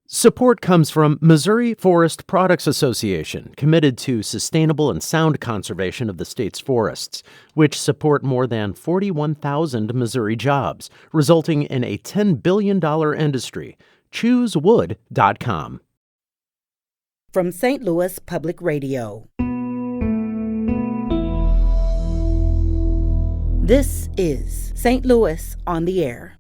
Support comes from Missouri Forest Products Association, committed to sustainable and sound conservation of the state's forests, which support more than 41,000 Missouri jobs, resulting in a $10 billion industry. ChooseWood.com. From St. Louis Public Radio. This is St. Louis on the Air.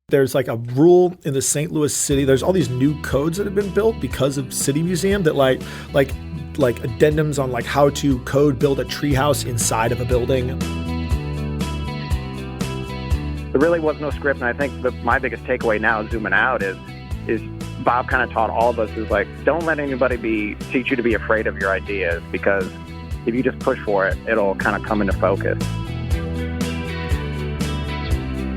There's like a rule in the St. Louis city. There's all these new codes that have been built because of City Museum that like addendums on like how to code build a treehouse inside of a building. There really was no script, and I think my biggest takeaway now, zooming out, is Bob kind of taught all of us is like, don't let anybody teach you to be afraid of your ideas, because if you just push for it, it'll kind of come into focus.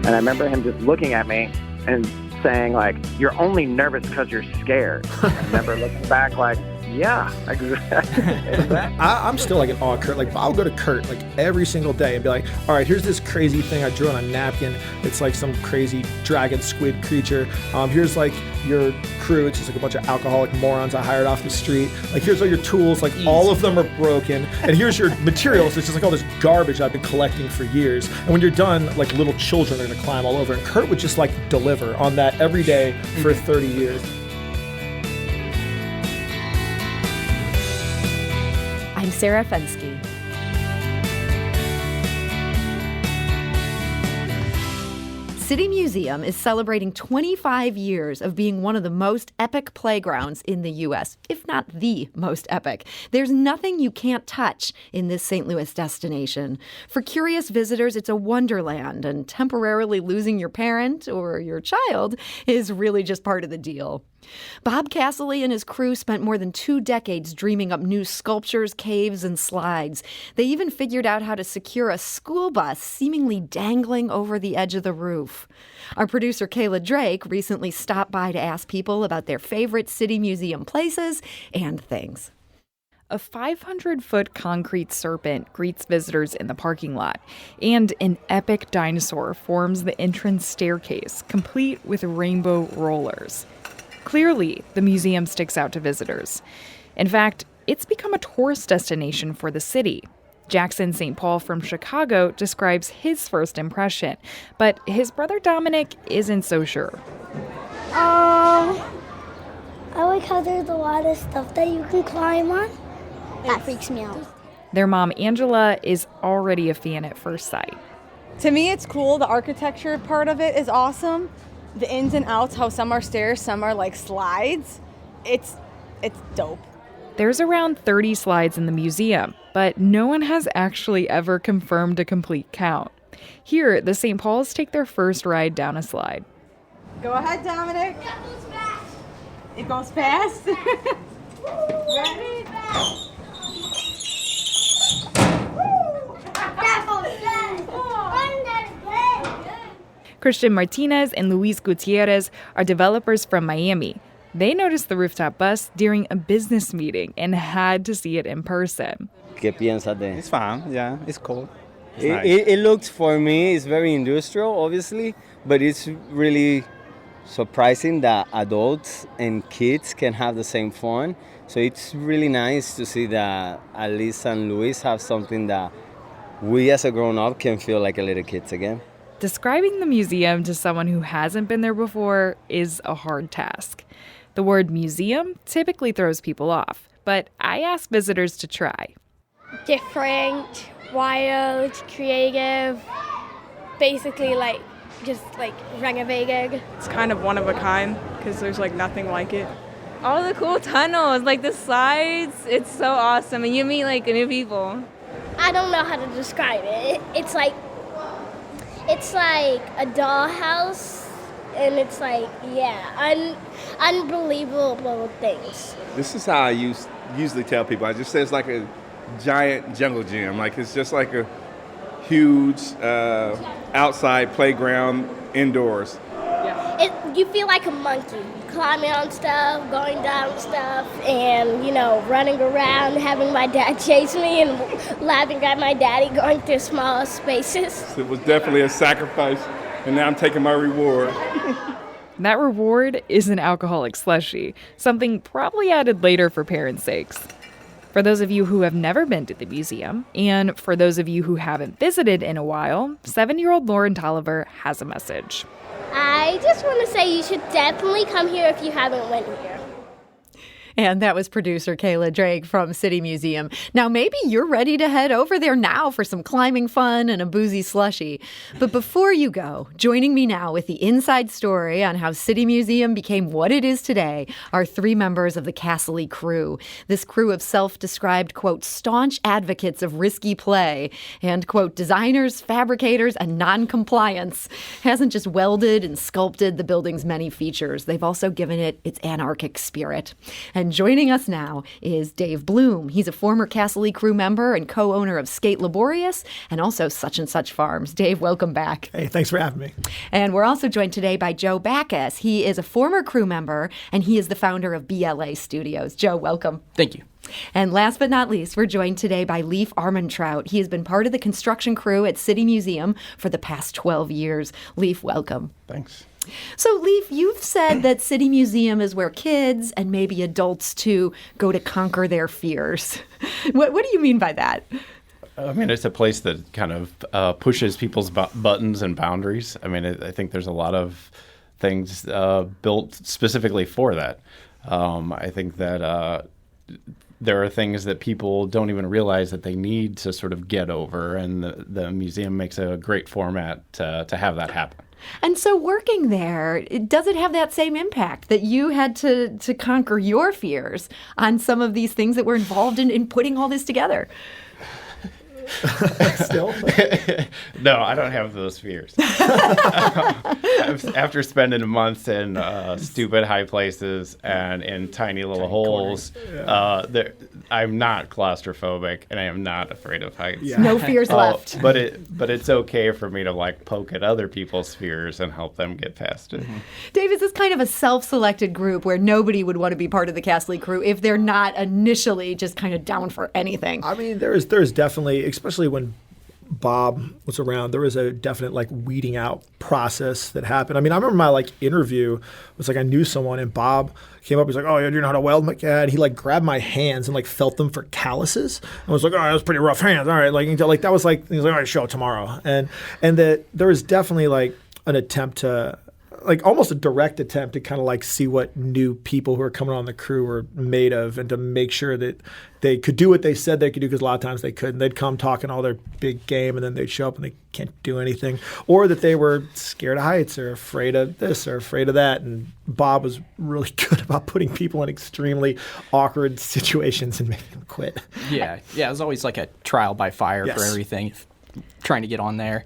And I remember him just looking at me and saying, like, you're only nervous because you're scared. I remember looking back like, yeah, exactly. I'm still like in awe of Kurt. Like, I'll go to Kurt like every single day and be like, all right, here's this crazy thing I drew on a napkin. It's like some crazy dragon squid creature. Here's like your crew. It's just like a bunch of alcoholic morons I hired off the street. Like, here's all your tools. Like, all of them are broken. And here's your materials. It's just like all this garbage I've been collecting for years. And when you're done, like, little children are going to climb all over. And Kurt would just like deliver on that every day for 30 years. I'm Sarah Fensky. City Museum is celebrating 25 years of being one of the most epic playgrounds in the U.S., if not the most epic. There's nothing you can't touch in this St. Louis destination. For curious visitors, it's a wonderland, and temporarily losing your parent or your child is really just part of the deal. Bob Cassilly and his crew spent more than 2 decades dreaming up new sculptures, caves, and slides. They even figured out how to secure a school bus seemingly dangling over the edge of the roof. Our producer, Kayla Drake, recently stopped by to ask people about their favorite City Museum places and things. A 500-foot concrete serpent greets visitors in the parking lot, and an epic dinosaur forms the entrance staircase, complete with rainbow rollers. Clearly, the museum sticks out to visitors. In fact, it's become a tourist destination for the city. Jackson St. Paul from Chicago describes his first impression, but his brother Dominic isn't so sure. I like how there's a lot of stuff that you can climb on. That freaks me out. Their mom, Angela, is already a fan at first sight. To me, it's cool. The architecture part of it is awesome. The ins and outs, how some are stairs, some are like slides. It's dope. There's around 30 slides in the museum, but no one has actually ever confirmed a complete count. Here, the St. Pauls take their first ride down a slide. Go ahead, Dominic. That goes fast. It goes fast? Ready? That goes fast. Christian Martinez and Luis Gutierrez are developers from Miami. They noticed the rooftop bus during a business meeting and had to see it in person. ¿Qué piensas de? It's fine, yeah, it's cool. It looks, for me, it's very industrial, obviously, but it's really surprising that adults and kids can have the same fun. So it's really nice to see that at least San Luis have something that we as a grown-up can feel like a little kids again. Describing the museum to someone who hasn't been there before is a hard task. The word museum typically throws people off, but I ask visitors to try. Different, wild, creative, basically just renovated. It's kind of one of a kind because there's like nothing like it. All the cool tunnels, like the slides, it's so awesome. And you meet like new people. I don't know how to describe it. It's like a dollhouse, and it's like, unbelievable things. This is how I usually tell people. I just say it's like a giant jungle gym. Like, it's just like a huge outside playground indoors. You feel like a monkey, climbing on stuff, going down stuff, and, running around, having my dad chase me and laughing at my daddy going through small spaces. It was definitely a sacrifice, and now I'm taking my reward. That reward is an alcoholic slushie, something probably added later for parents' sakes. For those of you who have never been to the museum, and for those of you who haven't visited in a while, 7-year-old Lauren Tolliver has a message. I just want to say you should definitely come here if you haven't went here. And that was producer Kayla Drake from City Museum. Now, maybe you're ready to head over there now for some climbing fun and a boozy slushie. But before you go, joining me now with the inside story on how City Museum became what it is today are 3 members of the Cassilly crew. This crew of self-described, quote, staunch advocates of risky play and, quote, designers, fabricators, and non-compliance hasn't just welded and sculpted the building's many features. They've also given it its anarchic spirit. And joining us now is Dave Bloom. He's a former Cassilly crew member and co-owner of Skate Laborious and also Such and Such Farms. Dave, welcome back. Hey, thanks for having me. And we're also joined today by Joe Backus. He is a former crew member and he is the founder of BLA Studios. Joe, welcome. Thank you. And last but not least, we're joined today by Leif Armentrout. He has been part of the construction crew at City Museum for the past 12 years. Leif, welcome. Thanks. So, Leif, you've said that City Museum is where kids and maybe adults too go to conquer their fears. What do you mean by that? I mean, it's a place that kind of pushes people's buttons and boundaries. I mean, I think there's a lot of things built specifically for that. I think that there are things that people don't even realize that they need to sort of get over, and the museum makes a great format to have that happen. And so working there, does it have that same impact that you had to conquer your fears on some of these things that were involved in putting all this together? Still? No, I don't have those fears. After spending months in stupid high places and in tiny little holes, I'm not claustrophobic and I am not afraid of heights. Yeah. No fears left. But it's okay for me to like poke at other people's fears and help them get past it. Mm-hmm. Dave, is this kind of a self-selected group where nobody would want to be part of the Cassilly crew if they're not initially just kind of down for anything? I mean, there's definitely, especially when Bob was around, there was a definite like weeding out process that happened. I mean, I remember my like interview was like I knew someone and Bob came up. He's like, "Oh, you know how to weld?" I'm like, "Yeah." And he like grabbed my hands and like felt them for calluses. I was like, "Oh, that was pretty rough hands." All right, like that was like, he was like, "All right, show it tomorrow." And that there was definitely like an attempt to, like almost a direct attempt to kind of like see what new people who are coming on the crew were made of and to make sure that they could do what they said they could do, because a lot of times they couldn't. They'd come talking all their big game and then they'd show up and they can't do anything, or that they were scared of heights or afraid of this or afraid of that. And Bob was really good about putting people in extremely awkward situations and making them quit. Yeah, it was always like a trial by fire Yes. for everything, trying to get on there.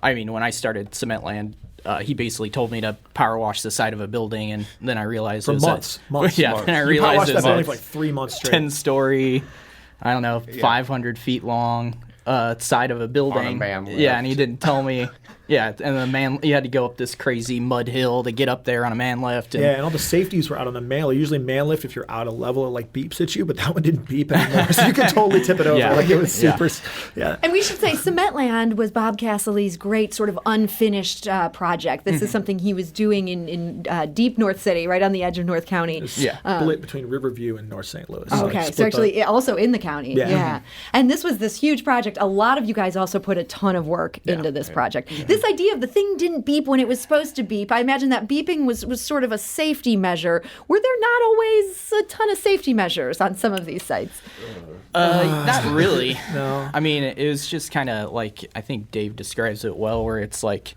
I mean, when I started Cementland, he basically told me to power wash the side of a building, and then I realized For it was months. Yeah, months. and I You realized polished it that was building for like 3 months straight. 10-story, I don't know, 500 feet long side of a building. On a man lift. Yeah, and he didn't tell me. Yeah, and you had to go up this crazy mud hill to get up there on a man lift. And And all the safeties were out on the man lift. Usually man lift, if you're out of level, it like beeps at you, but that one didn't beep anymore. So you could totally tip it over. Yeah. Like it was super, And we should say Cementland was Bob Cassilly's great sort of unfinished project. This is something he was doing in deep North City, right on the edge of North County. Split between Riverview and North St. Louis. Okay, so actually also in the county. Yeah. And this was this huge project. A lot of you guys also put a ton of work into this project. This idea of the thing didn't beep when it was supposed to beep, I imagine that beeping was sort of a safety measure. Were there not always a ton of safety measures on some of these sites? Not really. No. I mean, it was just kind of like, I think Dave describes it well, where it's like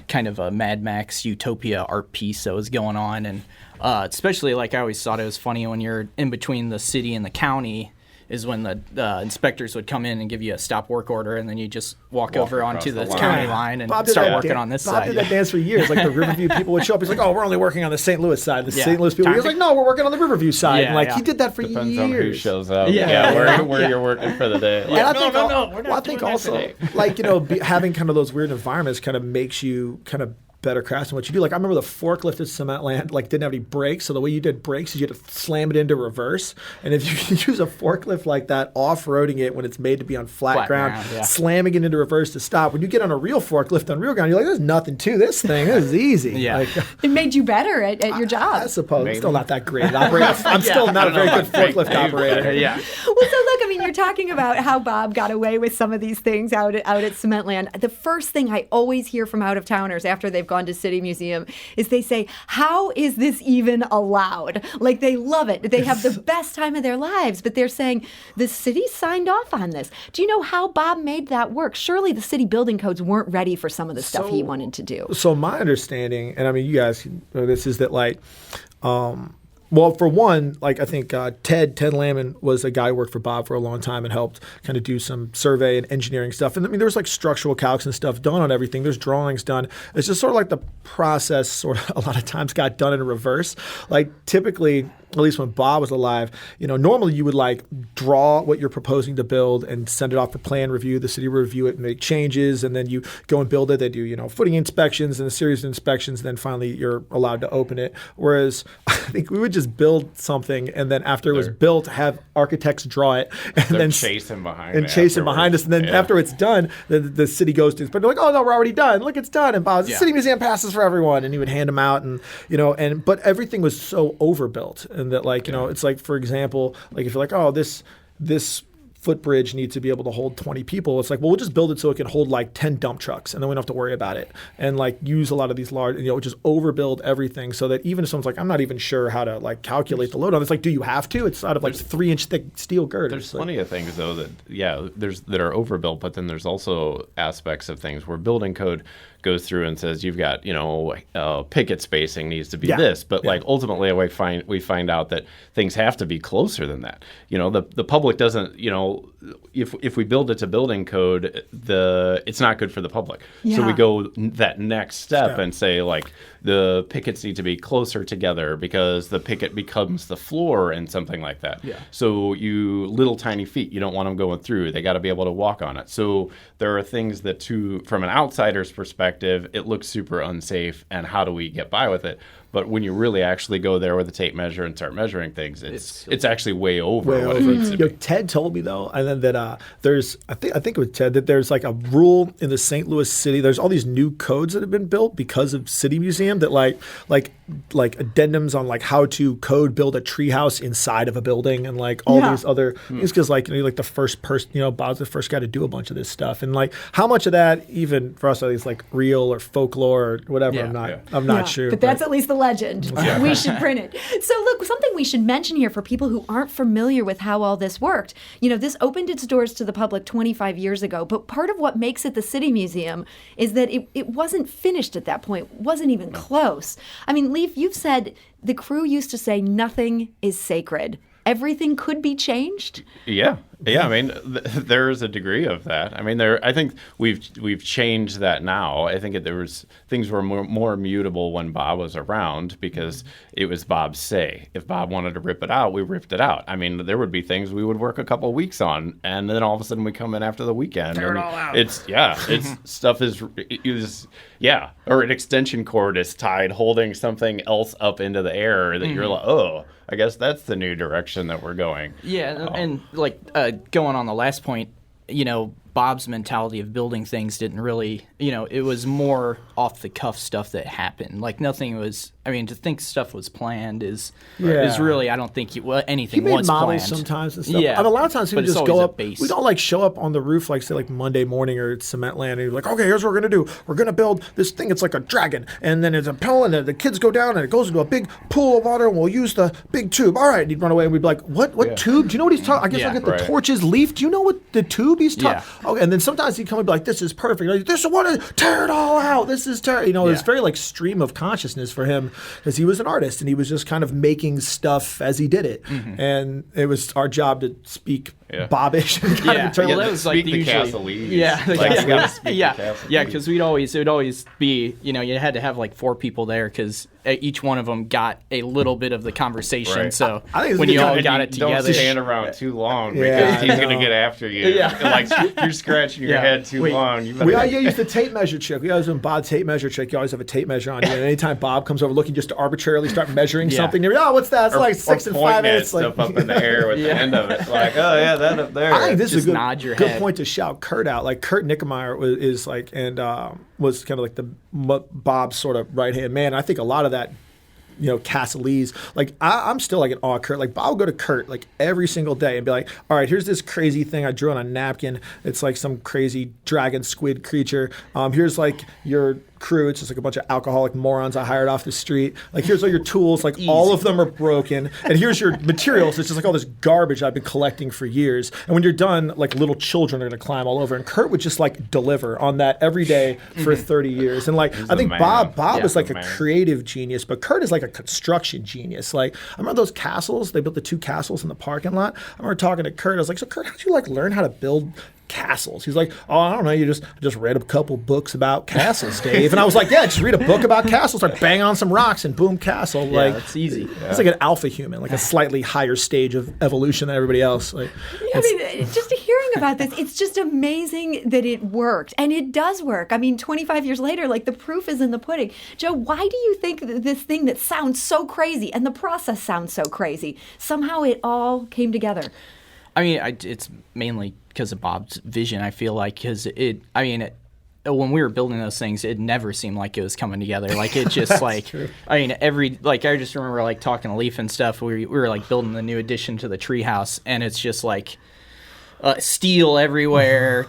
kind of a Mad Max utopia art piece that was going on. And especially, like, I always thought it was funny when you're in between the city and the county is when the inspectors would come in and give you a stop work order, and then you just walk over onto the county line and start working on this Bob side. did that dance for years. Like the Riverview people would show up. He's like, "Oh, we're only working on the St. Louis side." The St. Louis people, he was like, "No, we're working on the Riverview side." And like he did that for Depends years. on who shows up. Yeah. Where you're working for the day. And I think, we're not I think doing that also, today. like, having kind of those weird environments kind of makes you kind of better craftsman what you do. Like I remember the forklift at Cementland like didn't have any brakes, so the way you did brakes is you had to slam it into reverse. And if you use a forklift like that, off-roading it when it's made to be on flat ground, slamming it into reverse to stop. When you get on a real forklift on real ground, you're like, there's nothing to this thing. This is easy. Like, it made you better at your job. I suppose. I'm still not that great at operating. I'm still not a very good forklift operator. Well, so look, I mean, you're talking about how Bob got away with some of these things out at Cementland. The first thing I always hear from out-of-towners after they've gone to City Museum is they say, how is this even allowed? Like, they love it. They have the best time of their lives, but they're saying, the city signed off on this. Do you know how Bob made that work? Surely the city building codes weren't ready for some of the stuff he wanted to do. So my understanding, and I mean, you guys know this, is that like, well, for one, like I think Ted Lamon was a guy who worked for Bob for a long time and helped kind of do some survey and engineering stuff. And I mean, there was like structural calcs and stuff done on everything. There's drawings done. It's just sort of like the process sort of a lot of times got done in reverse. Like typically, at least when Bob was alive, normally you would like draw what you're proposing to build and send it off for plan review. The city would review it and make changes, and then you go and build it. They do, footing inspections and a series of inspections. And then finally you're allowed to open it. Whereas I think we would just build something, and then after it was built, have architects draw it, and then chase him behind us. And then after it's done, the city goes to, but they're like, oh no, we're already done. Look, it's done. And Bob's the city museum passes for everyone, and he would hand them out, and but everything was so overbuilt. And that it's like, for example, like if you're like, oh, this footbridge needs to be able to hold 20 people. It's like, well, we'll just build it so it can hold like 10 dump trucks, and then we don't have to worry about it. And like use a lot of these large, just overbuild everything so that even if someone's like, I'm not even sure how to like calculate the load on this, like, do you have to? It's out of like 3-inch thick steel girders. There's plenty of things though that are overbuilt, but then there's also aspects of things where building code goes through and says you've got picket spacing needs to be this, but like ultimately we find out that things have to be closer than that. The public doesn't, if we build it to building code, it's not good for the public. So we go that next step and say like the pickets need to be closer together because the picket becomes the floor and something like that. So you little tiny feet, you don't want them going through. They got to be able to walk on it. So there are things that from an outsider's perspective, it looks super unsafe, and how do we get by with it? But when you really actually go there with a tape measure and start measuring things, it's actually way over what it needs to be. Ted told me though, and then that there's I think it was Ted, that there's like a rule in the St. Louis city. There's all these new codes that have been built because of City Museum that like addendums on like how to build a treehouse inside of a building and like all these other things, because like like the first person, Bob's the first guy to do a bunch of this stuff, and like how much of that even for us is like real or folklore or whatever. I'm not sure. But that's at least the legend. We should print it. So look, something we should mention here for people who aren't familiar with how all this worked. This opened its doors to the public 25 years ago, but part of what makes it the City Museum is that it wasn't finished at that point, wasn't even close. I mean, Leif, you've said the crew used to say nothing is sacred. Everything could be changed? Yeah. I mean, there is a degree of that. I mean, I think we've changed that now. I think things were more mutable when Bob was around because it was Bob's say. If Bob wanted to rip it out, we ripped it out. I mean, there would be things we would work a couple of weeks on, and then all of a sudden we come in after the weekend. Tear it all out. Or an extension cord is tied holding something else up into the air that you're like, oh, I guess that's the new direction that we're going. Yeah, and like going on the last point, Bob's mentality of building things didn't really, it was more off the cuff stuff that happened. Like nothing was. I mean, to think stuff was planned is really. I don't think anything was planned. He made models sometimes and stuff. Yeah, and a lot of times he would just go up. We don't like show up on the roof like say like Monday morning or it's Cementland, and he's like, okay, here's what we're gonna do. We're gonna build this thing. It's like a dragon, and then it's a pill, and then the kids go down, and it goes into a big pool of water, and we'll use the big tube. All right, and he'd run away, and we'd be like, what tube? Do you know what he's talking? I guess I'll get the torches. Leaf, do you know what the tube he's talking? Okay, and then sometimes he'd come and be like, this is perfect. Like, this is what tear it all out. This is terrible. It's very like stream of consciousness for him because he was an artist and he was just kind of making stuff as he did it. And it was our job to speak Bobbish. That was like speak the Cassilly. Yeah, like, you gotta speak the Cassilly. Yeah, because it would always be, you had to have like 4 people there because each one of them got a little bit of the conversation. Right. So I think when you all got it together, don't stand around too long because he's gonna get after you. Like you're scratching your head too long. We all use the tape measure trick. We always do Bob tape measure trick. You always have a tape measure on you, and anytime Bob comes over looking just to arbitrarily start measuring something, you're what's that? It's like 6 and 5 eighths. Like stuff up in the air with the end of it. Like, oh yeah, that up there. I think this is a good head. point to shout Kurt out. Like Kurt Nickemeyer was kind of like the Bob's sort of right hand man. I think a lot of that, Cassilly's, like I'm still like in awe of Kurt. Like Bob would go to Kurt like every single day and be like, all right, here's this crazy thing I drew on a napkin. It's like some crazy dragon squid creature. Here's like your crew. It's just like a bunch of alcoholic morons I hired off the street. Like here's all your tools. Like all of them are broken. And here's your materials. It's just like all this garbage I've been collecting for years. And when you're done, like little children are going to climb all over. And Kurt would just like deliver on that every day for 30 years. And like I think Bob is like a creative genius, but Kurt is like a construction genius. Like I remember those castles. They built the 2 castles in the parking lot. I remember talking to Kurt. I was like, so Kurt, how'd you like learn how to build castles? He's like, oh, I don't know. I just read a couple books about castles, Dave. And I was like, yeah, just read a book about castles, start banging on some rocks, and boom, castle. Like it's easy. It's like an alpha human, like a slightly higher stage of evolution than everybody else. Like, I mean, just hearing about this, it's just amazing that it worked, and it does work. I mean, 25 years later, like the proof is in the pudding. Joe, why do you think that this thing that sounds so crazy and the process sounds so crazy, somehow it all came together? I mean, it's mainly because of Bob's vision, I feel like, because when we were building those things, it never seemed like it was coming together. Like it just like, true. I mean, I just remember like talking to Leaf and stuff. We were like building the new addition to the treehouse, and it's just like steel everywhere.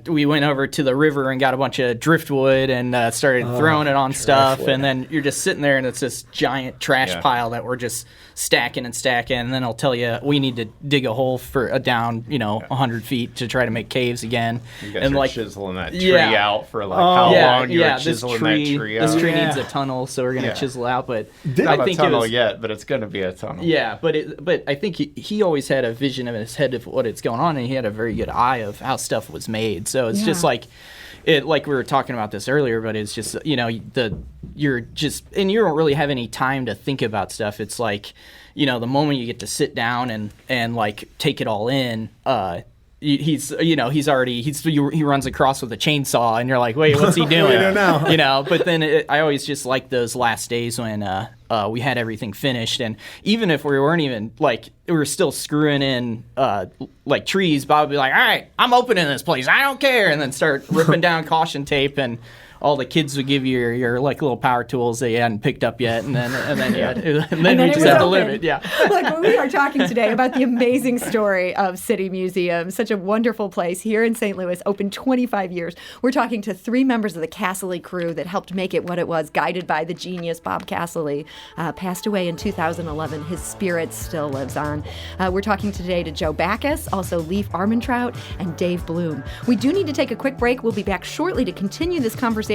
We went over to the river and got a bunch of driftwood and started throwing it on stuff. And then you're just sitting there, and it's this giant trash pile that we're just stacking and stacking. And then I'll tell you, we need to dig a hole for down, 100 feet to try to make caves again. You guys are chiseling that tree out for like how long you were chiseling that tree out. This tree needs a tunnel, so we're gonna chisel out. But I think a tunnel yet, but it's gonna be a tunnel. Yeah, but I think he always had a vision in his head of what it's going on, and he had a very good eye of how stuff was made. So it's just like it, like we were talking about this earlier, but it's just you're just, and you don't really have any time to think about stuff. It's like the moment you get to sit down and like take it all in. He runs across with a chainsaw, and you're like, wait, what's he doing? But then I always just like those last days when we had everything finished, and even if we weren't even like, we were still screwing in like trees, Bob would be like, all right, I'm opening this place, I don't care, and then start ripping down caution tape, and all the kids would give you your like little power tools that you hadn't picked up yet, and then we just had to live it. Yeah. Look, we are talking today about the amazing story of City Museum, such a wonderful place here in St. Louis, open 25 years. We're talking to 3 members of the Cassilly crew that helped make it what it was, guided by the genius Bob Cassilly. Passed away in 2011. His spirit still lives on. We're talking today to Joe Backus, also Leif Armentrout, and Dave Bloom. We do need to take a quick break. We'll be back shortly to continue this conversation.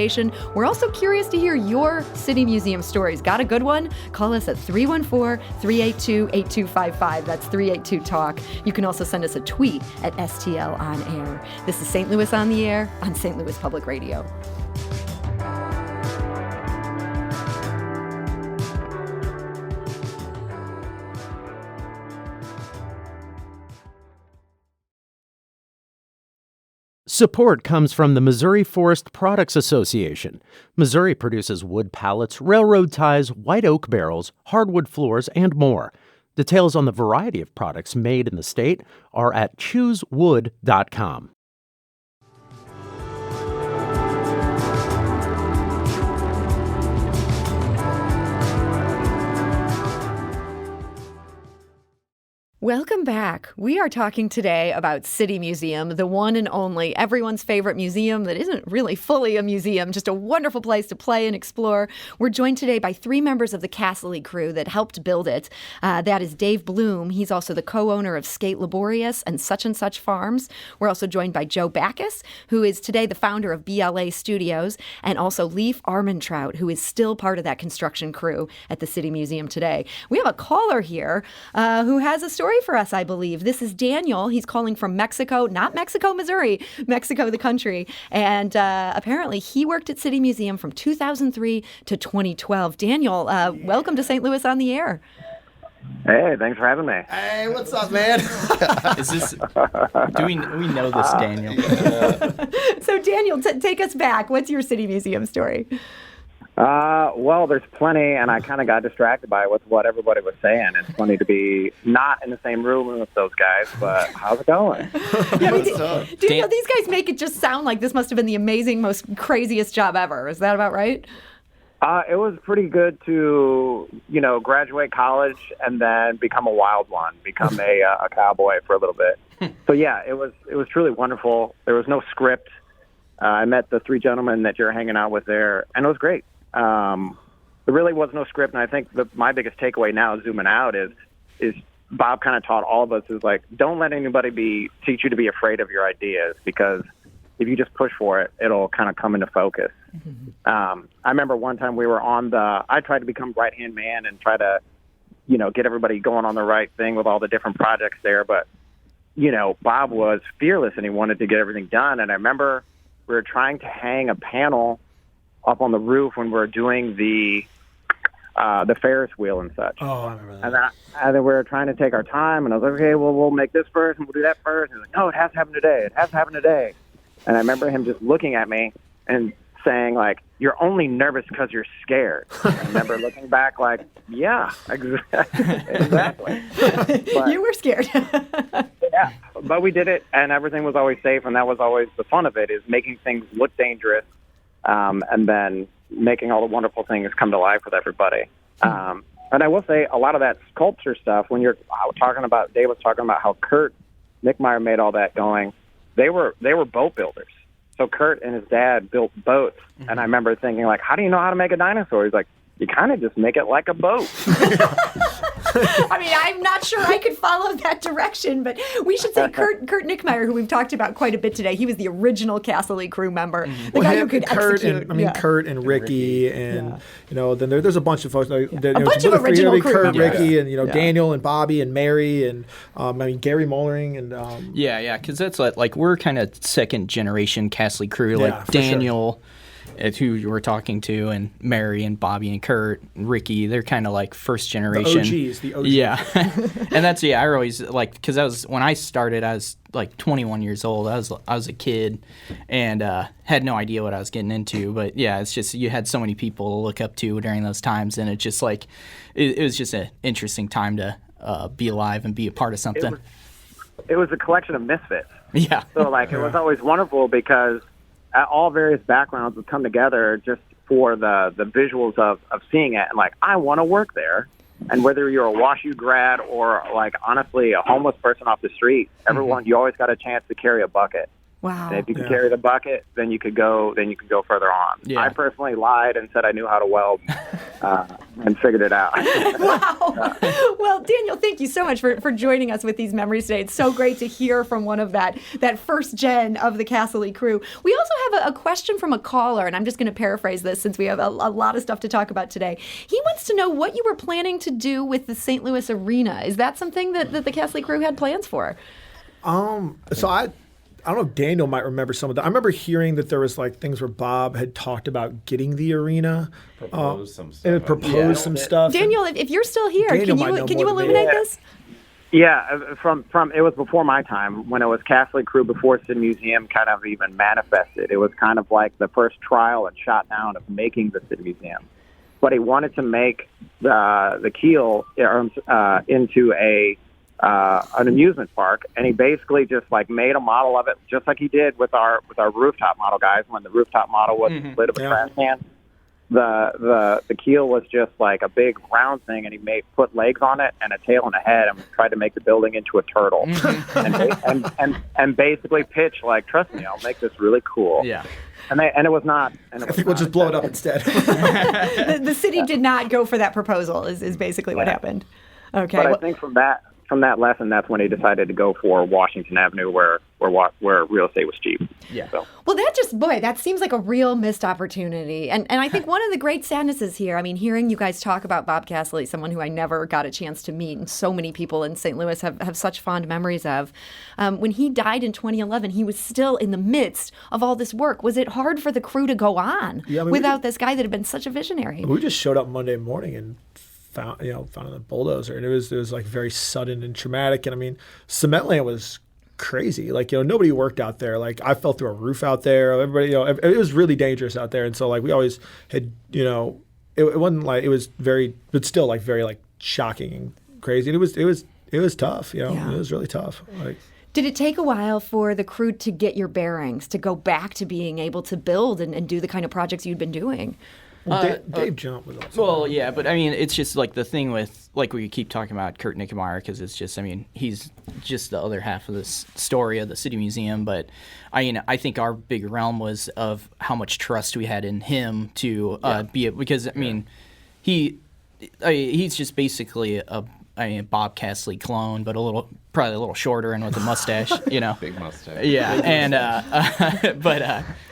We're also curious to hear your City Museum stories. Got a good one? Call us at 314-382-8255. That's 382-TALK. You can also send us a tweet at STL On Air. This is St. Louis on the Air on St. Louis Public Radio. Support comes from the Missouri Forest Products Association. Missouri produces wood pallets, railroad ties, white oak barrels, hardwood floors, and more. Details on the variety of products made in the state are at choosewood.com. Welcome back. We are talking today about City Museum, the one and only, everyone's favorite museum that isn't really fully a museum, just a wonderful place to play and explore. We're joined today by 3 members of the Cassilly crew that helped build it. That is Dave Bloom. He's also the co-owner of Skate Laborious and Such Farms. We're also joined by Joe Backus, who is today the founder of BLA Studios, and also Leif Armentrout, who is still part of that construction crew at the City Museum today. We have a caller here who has a story story for us, I believe. This is Daniel. He's calling from Mexico, not Mexico, Missouri, Mexico, the country. And apparently he worked at City Museum from 2003 to 2012. Daniel, welcome to St. Louis on the Air. Hey, thanks for having me. Hey, what's up, man? Is this? Do we know this, Daniel? So, Daniel, take us back. What's your City Museum story? Well, there's plenty, and I kind of got distracted by what everybody was saying. It's funny to be not in the same room with those guys, but how's it going? Daniel, these guys make it just sound like this must have been the amazing, most craziest job ever. Is that about right? It was pretty good to, graduate college and then become a wild one, become a cowboy for a little bit. So yeah, it was truly wonderful. There was no script. I met the three gentlemen that you're hanging out with there, and it was great. There really was no script, and I think my biggest takeaway now, zooming out, is Bob kind of taught all of us is like, don't let anybody teach you to be afraid of your ideas, because if you just push for it, it'll kind of come into focus. I remember one time we were I tried to become right-hand man and try to, get everybody going on the right thing with all the different projects there. But, Bob was fearless and he wanted to get everything done. And I remember we were trying to hang a panel up on the roof when we were doing the Ferris wheel and such. Oh, I remember that. And then we were trying to take our time, and I was like, okay, well, we'll make this first and we'll do that first. And he's like, no, it has to happen today. It has to happen today. And I remember him just looking at me and saying, like, you're only nervous because you're scared. I remember looking back like, yeah, exactly. But, you were scared. yeah, but we did it, and everything was always safe, and that was always the fun of it, is making things look dangerous, and then making all the wonderful things come to life with everybody. And I will say, a lot of that sculpture stuff, when Dave was talking about how Kurt Nickmeyer made all that going, they were boat builders. So Kurt and his dad built boats, and I remember thinking, like, how do you know how to make a dinosaur? He's like, you kind of just make it like a boat. I mean, I'm not sure I could follow that direction, but we should say Kurt Nickmeyer, who we've talked about quite a bit today, he was the original Cassilly crew member, the guy who could execute. Kurt and Ricky, and then there's a bunch of folks. A bunch of original crew Kurt, members. Ricky, and Daniel and Bobby and Mary, and Gary Mollering, and because that's like we're kind of second generation Cassilly crew, like Daniel. Sure. Who you were talking to, and Mary and Bobby and Kurt and Ricky, they're kind of like first generation. The OGs. Yeah. And that's, I always like, because when I started, I was like 21 years old. I was a kid and had no idea what I was getting into. But yeah, it's just, you had so many people to look up to during those times. And it just like, it was just an interesting time to be alive and be a part of something. It was a collection of misfits. Yeah. So like, it was always wonderful because all various backgrounds would come together just for the visuals of seeing it. And like, I want to work there. And whether you're a WashU grad or like, honestly, a homeless person off the street, everyone, you always got a chance to carry a bucket. Wow. And if you could carry the bucket, then you could go further on. Yeah. I personally lied and said I knew how to weld and figured it out. Wow. Well, Daniel, thank you so much for joining us with these memories today. It's so great to hear from one of that first gen of the Cassilly crew. We also have a question from a caller, and I'm just going to paraphrase this since we have a lot of stuff to talk about today. He wants to know what you were planning to do with the St. Louis Arena. Is that something that the Cassilly crew had plans for? I don't know if Daniel might remember some of that. I remember hearing that there was like things where Bob had talked about getting the arena. Proposed some stuff. Some stuff. Daniel, if you're still here, can you illuminate this? Yeah, from it was before my time, when it was Cassilly crew before City Museum kind of even manifested. It was kind of like the first trial and shot down of making the City Museum. But he wanted to make the keel into an amusement park, and he basically just like made a model of it, just like he did with our rooftop model guys. When the rooftop model was the lid of a trash can, the keel was just like a big round thing, and he put legs on it and a tail and a head, and tried to make the building into a turtle, and basically pitch like, trust me, I'll make this really cool. Yeah. And it was not. I think we'll just blow it up instead. The city did not go for that proposal. Is basically what happened. Okay. But I think from from that lesson, that's when he decided to go for Washington Avenue, where real estate was cheap. Yeah. So. Well, that seems like a real missed opportunity. And I think one of the great sadnesses here, I mean, hearing you guys talk about Bob Cassilly, someone who I never got a chance to meet, and so many people in St. Louis have such fond memories of. When he died in 2011, he was still in the midst of all this work. Was it hard for the crew to go on without this guy that had been such a visionary? We just showed up Monday morning and found the bulldozer, and it was like very sudden and traumatic. And I mean, Cementland was crazy. Like, nobody worked out there. Like, I fell through a roof out there. Everybody, it was really dangerous out there. And so, like, we always had, it wasn't like, it was very, but still like very like shocking and crazy. And it was tough. It was really tough. Like, did it take a while for the crew to get your bearings, to go back to being able to build and do the kind of projects you'd been doing? Well, Dave Jump was also. Well, yeah, but I mean, it's just like the thing with, like, we keep talking about Kurt Nickemeyer, because it's just, I mean, he's just the other half of this story of the City Museum. But I mean, I think our big realm was of how much trust we had in him to be it, because I mean, he's just basically a Bob Cassilly clone, but probably a little shorter and with a mustache, Big mustache. Yeah, and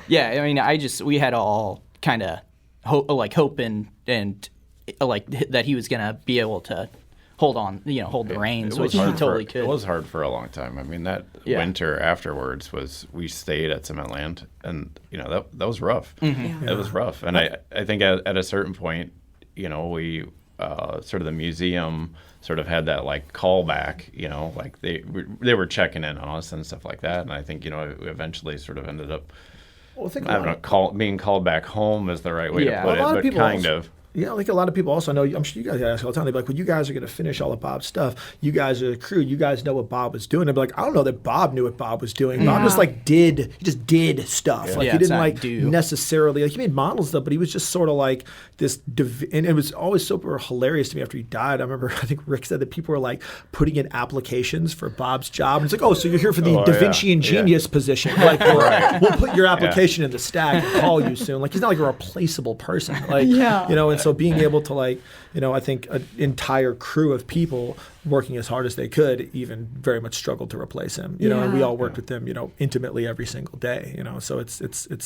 yeah, I mean, we had all kind of hope and like that he was gonna be able to hold the reins, which he totally could. It was hard for a long time. I mean, that winter afterwards we stayed at Cementland, and that was rough. Mm-hmm. It was rough, and I think at a certain point, we sort of the museum sort of had that like callback, like they were checking in on us and stuff like that, and I think we eventually sort of ended up. Well, I don't being called back home is the right way to put it, but kind of. Yeah, like a lot of people also know, I'm sure you guys ask all the time, they'd be like, well, you guys are going to finish all of Bob's stuff. You guys are the crew. You guys know what Bob was doing. They'd be like, I don't know that Bob knew what Bob was doing. Bob just did stuff. Like he didn't necessarily, he made models and stuff, but he was just sort of like this, and it was always super hilarious to me after he died. I remember, I think Rick said that people were like putting in applications for Bob's job. And it's like, oh, so you're here for the Da Vinci Ingenious position. Like, we'll put your application in the stack and call you soon. Like, he's not like a replaceable person. Like, and so being able to I think an entire crew of people working as hard as they could even very much struggled to replace him. And we all worked with him, intimately every single day. So it's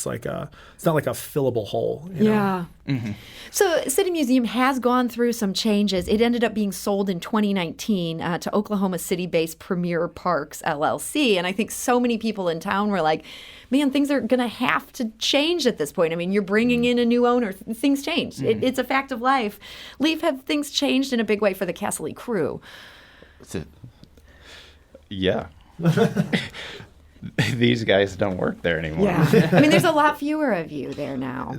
like it's not like a fillable hole. Yeah. Mm-hmm. So City Museum has gone through some changes. It ended up being sold in 2019 to Oklahoma City-based Premier Parks LLC, and I think so many people in town were like, man, things are going to have to change at this point. I mean, you're bringing in a new owner. Things change. Mm-hmm. It's a fact of life. Leaf, have things changed in a big way for the Cassilly crew? Yeah. These guys don't work there anymore. Yeah. I mean, there's a lot fewer of you there now.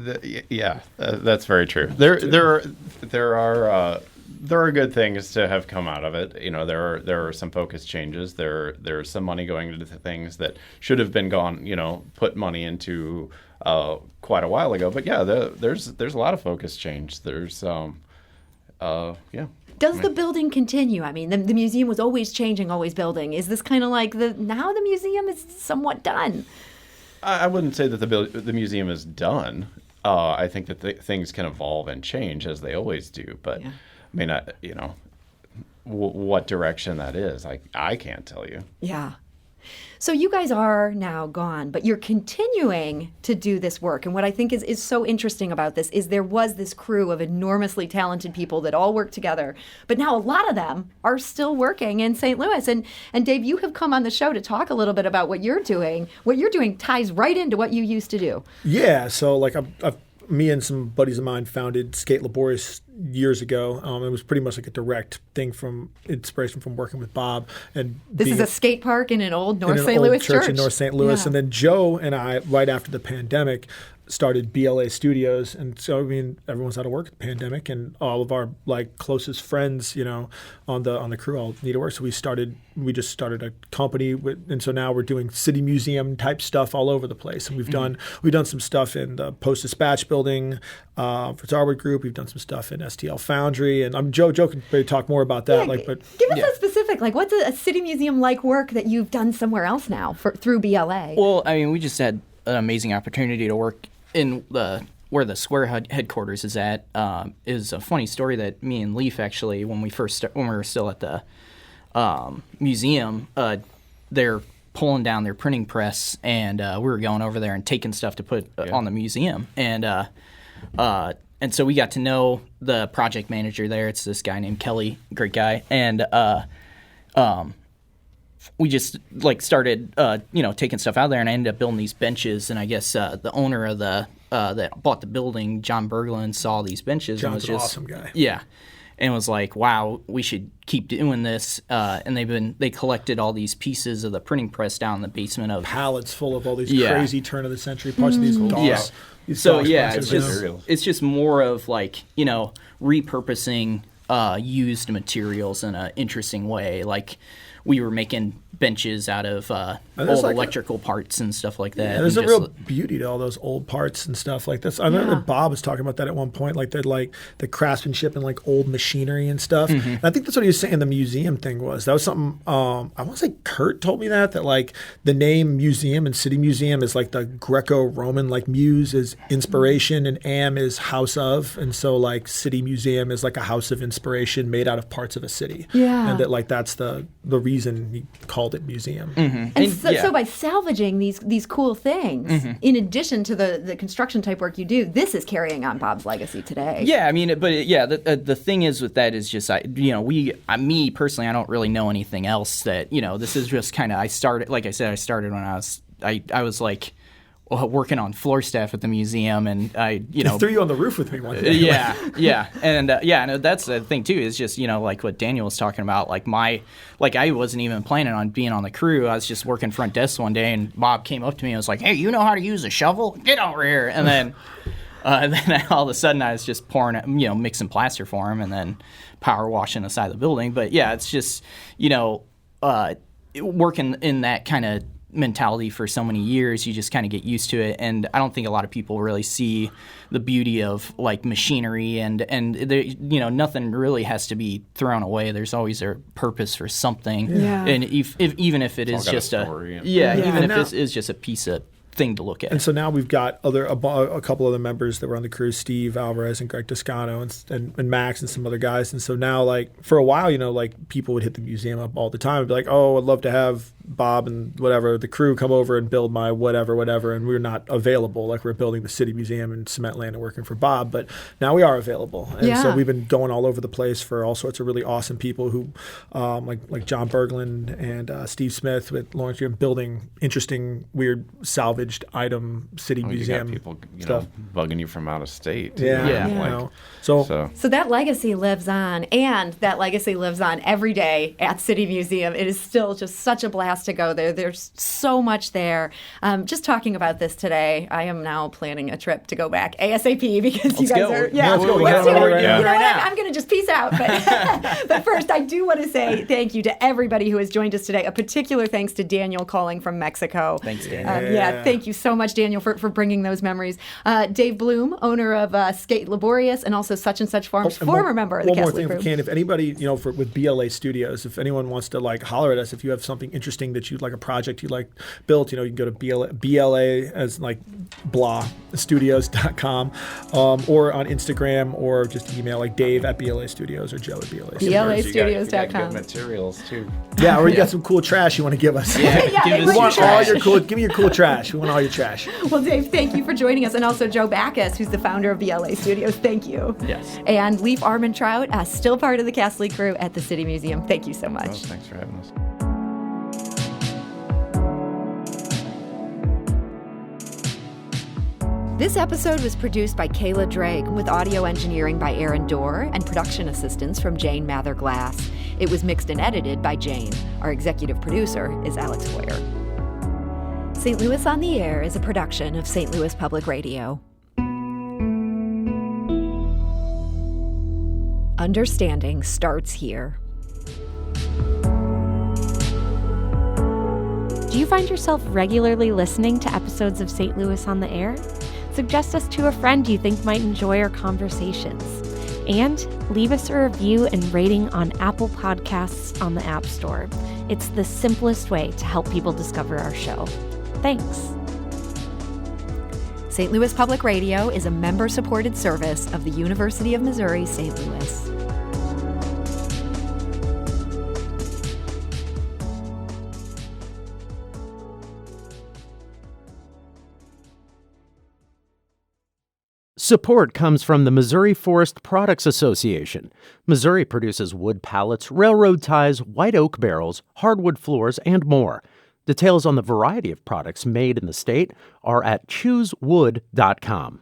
That's very true. There are good things to have come out of it. There are some focus changes. There's some money going into things that should have been gone. Put money into quite a while ago. But there's a lot of focus change. There's Does the building continue? I mean, the museum was always changing, always building. Is this kind of like now the museum is somewhat done? I wouldn't say that the museum is done. I think that things can evolve and change as they always do. But I mean, what direction that is, I can't tell you. Yeah. So you guys are now gone, but you're continuing to do this work. And what I think is so interesting about this is there was this crew of enormously talented people that all work together. But now a lot of them are still working in St. Louis. And Dave, you have come on the show to talk a little bit about what you're doing. What you're doing ties right into what you used to do. Yeah. So me and some buddies of mine founded Skate Laborious years ago. It was pretty much like a direct thing from inspiration from working with Bob. And this is a skate park in an old North St. Louis church in North St. Louis. Yeah. And then Joe and I, right after the pandemic, started BLA Studios. And so, I mean, everyone's out of work at the pandemic, and all of our closest friends, on the crew all need to work. So we just started a company, and so now we're doing city museum type stuff all over the place. And we've done some stuff in the Post-Dispatch building for Starwood Group. We've done some stuff in STL Foundry, and Joe can maybe talk more about that. Give us a specific, what's a city museum like work that you've done somewhere else now through BLA? Well, I mean, we just had an amazing opportunity to work in where the Square headquarters is at. Is a funny story that me and Leaf actually, when we were still at the museum, they're pulling down their printing press, and we were going over there and taking stuff to put on the museum. And so we got to know the project manager there. It's this guy named Kelly, great guy. And we just started taking stuff out there, and I ended up building these benches. And I guess the owner of the that bought the building, John Berglund, saw these benches. John's and was an just awesome guy. Yeah, and was like, wow, we should keep doing this. And they collected all these pieces of the printing press down in the basement of pallets full of all these crazy turn of the century parts of these DOS. Yeah. These So DOS yeah, presses. it's just more of repurposing used materials in an interesting way. Like we were making benches out of old electrical parts and stuff like that. Yeah, there's a real beauty to all those old parts and stuff like this. I remember Bob was talking about that at one point, like the craftsmanship and like old machinery and stuff. Mm-hmm. And I think that's what he was saying the museum thing was. That was something I want to say Kurt told me that like the name museum and city museum is like the Greco-Roman, like muse is inspiration and am is house of, and so like city museum is like a house of inspiration made out of parts of a city. Yeah. And that like that's the reason he called it museum. Mm-hmm. And so by salvaging these cool things, in addition to the construction type work you do, this is carrying on Bob's legacy today. Yeah, I mean, the thing is with that is just, me personally, I don't really know anything else that, this is just kind of, I started when I was like, working on floor staff at the museum, and I threw you on the roof with me one day. yeah, and that's the thing too. Is just like what Daniel was talking about. I wasn't even planning on being on the crew. I was just working front desk one day, and Bob came up to me and was like, "Hey, you know how to use a shovel? Get over here!" And then, all of a sudden, I was just pouring, mixing plaster for him, and then power washing the side of the building. But yeah, it's just working in that kind of mentality for so many years, you just kind of get used to it. And I don't think a lot of people really see the beauty of like machinery and nothing really has to be thrown away. There's always a purpose for something. Yeah. And even if it is just this is just a piece of thing to look at. And so now we've got a couple other members that were on the crew, Steve Alvarez and Greg Toscano and Max and some other guys. And so now, like, for a while, people would hit the museum up all the time and be like, oh, I'd love to have Bob and whatever, the crew come over and build my whatever. And we're not available. Like, we're building the city museum in cement land and working for Bob. But now we are available. And so we've been going all over the place for all sorts of really awesome people who, like John Berglund and Steve Smith with Lawrence, building interesting, weird, salvaged item city museum you got people, stuff. bugging you from out of state. Yeah. So that legacy lives on, and that legacy lives on every day at City Museum. It is still just such a blast to go there. There's so much there. Just talking about this today, I am now planning a trip to go back ASAP because you guys are. Yeah, let's go. Let's do it. Right You know now. what? I'm going to just peace out. But first, I do want to say thank you to everybody who has joined us today. A particular thanks to Daniel calling from Mexico. Thanks, Daniel. Thank you so much, Daniel, for bringing those memories. Dave Bloom, owner of Skate Laborious and also Such and Such Farms, former member of the Cassilly One more thing, crew. if we can, if anybody, with BLA Studios, if anyone wants to holler at us, if you have something interesting that you'd like, a project you'd like built, you can go to BLA as studios.com, or on Instagram, or just email Dave at BLA Studios or Joe at BLA Studios. BLAstudios.com. Good materials too. Yeah, or you got some cool trash you want to give us. We want all your cool. Give me your cool trash. We want all your trash. Well, Dave, thank you for joining us. And also Joe Backus, who's the founder of BLA Studios. Thank you. Yes. And Leif Armentrout, still part of the Cassilly crew at the City Museum. Thank you so much. Well, thanks for having us. This episode was produced by Kayla Drake with audio engineering by Aaron Dorr and production assistance from Jane Mather-Glass. It was mixed and edited by Jane. Our executive producer is Alex Boyer. St. Louis on the Air is a production of St. Louis Public Radio. Understanding starts here. Do you find yourself regularly listening to episodes of St. Louis on the Air? Suggest us to a friend you think might enjoy our conversations. And leave us a review and rating on Apple Podcasts on the App Store. It's the simplest way to help people discover our show. Thanks. St. Louis Public Radio is a member-supported service of the University of Missouri, St. Louis. Support comes from the Missouri Forest Products Association. Missouri produces wood pallets, railroad ties, white oak barrels, hardwood floors, and more. Details on the variety of products made in the state are at choosewood.com.